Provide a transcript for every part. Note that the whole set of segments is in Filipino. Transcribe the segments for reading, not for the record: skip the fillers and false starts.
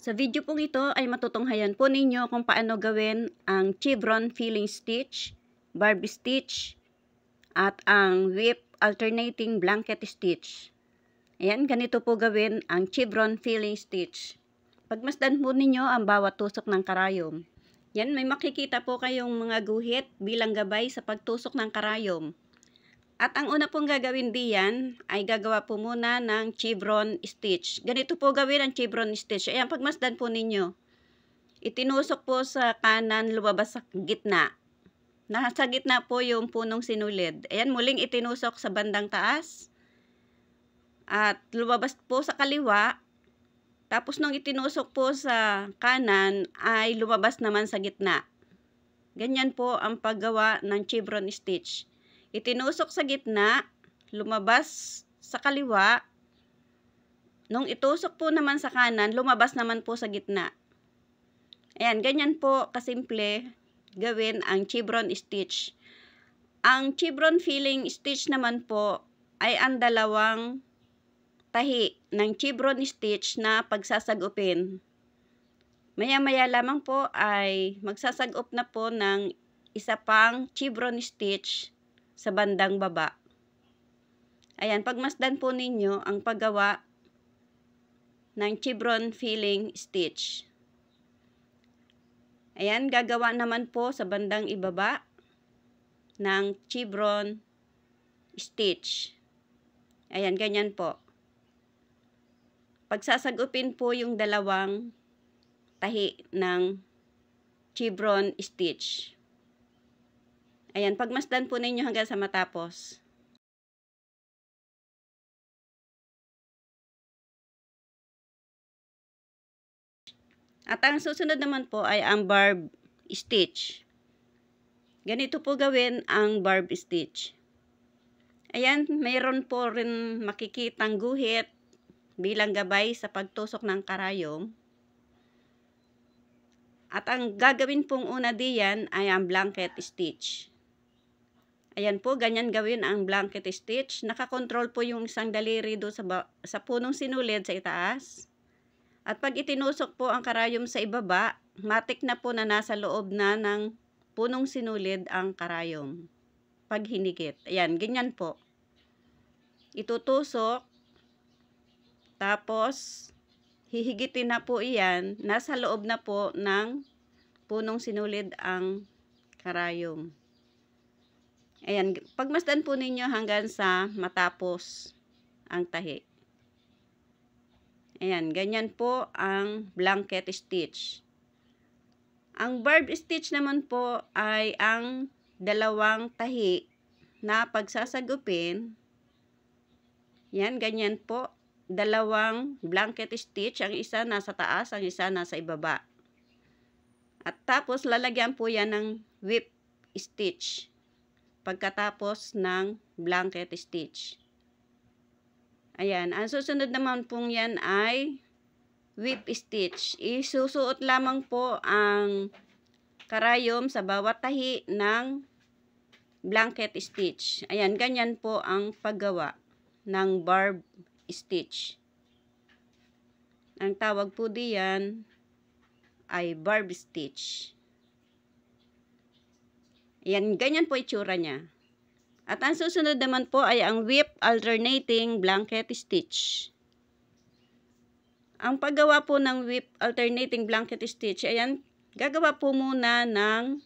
Sa video pong ito ay matutunghayan po ninyo kung paano gawin ang chevron filling stitch, barb stitch, at ang whip alternating blanket stitch. Ayan, ganito po gawin ang chevron filling stitch. Pagmasdan po ninyo ang bawat tusok ng karayom. Yan, may makikita po kayong mga guhit bilang gabay sa pagtusok ng karayom. At ang una pong gagawin diyan ay gagawa po muna ng chevron stitch. Ganito po gawin ang chevron stitch. Ayan, pagmasdan po ninyo. Itinusok po sa kanan, lumabas sa gitna. Nasa gitna po yung punong sinulid. Ayan, muling itinusok sa bandang taas. At lumabas po sa kaliwa. Tapos nung itinusok po sa kanan ay lumabas naman sa gitna. Ganyan po ang paggawa ng chevron stitch. Itinusok sa gitna, lumabas sa kaliwa. Nung itusok po naman sa kanan, lumabas naman po sa gitna. Ayan, ganyan po kasimple gawin ang chevron stitch. Ang chevron filling stitch naman po ay ang dalawang tahi ng chevron stitch na pagsasagupin. Maya-maya lamang po ay magsasagop na po ng isa pang chevron stitch sa bandang baba. Ayan, pagmasdan po ninyo ang paggawa ng chevron filling stitch. Ayan, gagawa naman po sa bandang ibaba ng chevron stitch. Ayan, ganyan po. Pagsasagupin po yung dalawang tahi ng chevron stitch. Ayan, pagmasdan po ninyo hanggang sa matapos. At ang susunod naman po ay ang barb stitch. Ganito po gawin ang barb stitch. Ayan, mayroon po rin makikitang guhit bilang gabay sa pagtusok ng karayom. At ang gagawin pong una diyan ay ang blanket stitch. Ayan po, ganyan gawin ang blanket stitch. Nakakontrol po yung isang daliri doon sa punong sinulid sa itaas. At pag itinusok po ang karayom sa ibaba, matik na po na nasa loob na ng punong sinulid ang karayom. Pag hinikit. Ayan, ganyan po. Itutusok. Tapos, hihigitin na po iyan. Nasa loob na po ng punong sinulid ang karayom. Ayan, pagmasdan po ninyo hanggang sa matapos ang tahi. Ayan, ganyan po ang blanket stitch. Ang barb stitch naman po ay ang dalawang tahi na pagsasagupin. Yan, ganyan po. Dalawang blanket stitch. Ang isa nasa taas, ang isa nasa ibaba. At tapos, lalagyan po yan ng whip stitch pagkatapos ng blanket stitch. Ayan, ang susunod naman pong yan ay whip stitch. Isusuot lamang po ang karayom sa bawat tahi ng blanket stitch. Ayan, ganyan po ang paggawa ng barb stitch. Ang tawag po diyan ay barb stitch. Ayan, ganyan po itsura niya. At ang susunod naman po ay ang whip alternating blanket stitch. Ang paggawa po ng whip alternating blanket stitch, ayan, gagawa po muna ng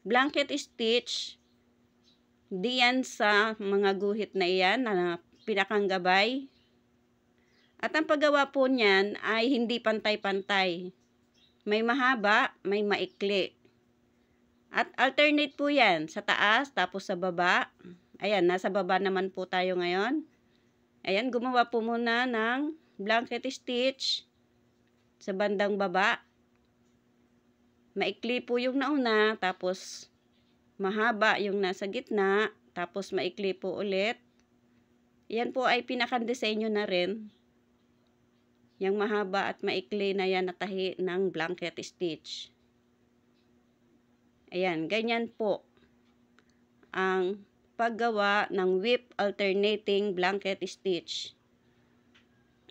blanket stitch diyan sa mga guhit na iyan na pinakang gabay. At ang paggawa po niyan ay hindi pantay-pantay. May mahaba, may maikli. At alternate po yan sa taas, tapos sa baba. Ayan, nasa baba naman po tayo ngayon. Ayan, gumawa po muna ng blanket stitch sa bandang baba. Maikli po yung nauna, tapos mahaba yung nasa gitna, tapos maikli po ulit. Yan po ay pinakandisenyo na rin. Yung mahaba at maikli na yan na tahi ng blanket stitch. Ayan, ganyan po ang paggawa ng whip alternating blanket stitch.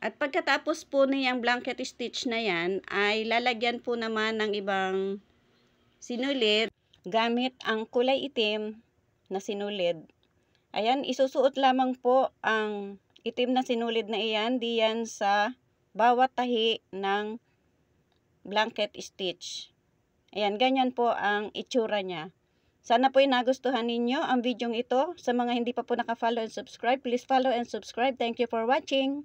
At pagkatapos po niyang blanket stitch na yan, ay lalagyan po naman ng ibang sinulid gamit ang kulay itim na sinulid. Ayan, isusuot lamang po ang itim na sinulid na iyan diyan sa bawat tahi ng blanket stitch. Ayan, ganyan po ang itsura niya. Sana po ay nagustuhan ninyo ang video ito. Sa mga hindi pa po naka-follow and subscribe, please follow and subscribe. Thank you for watching.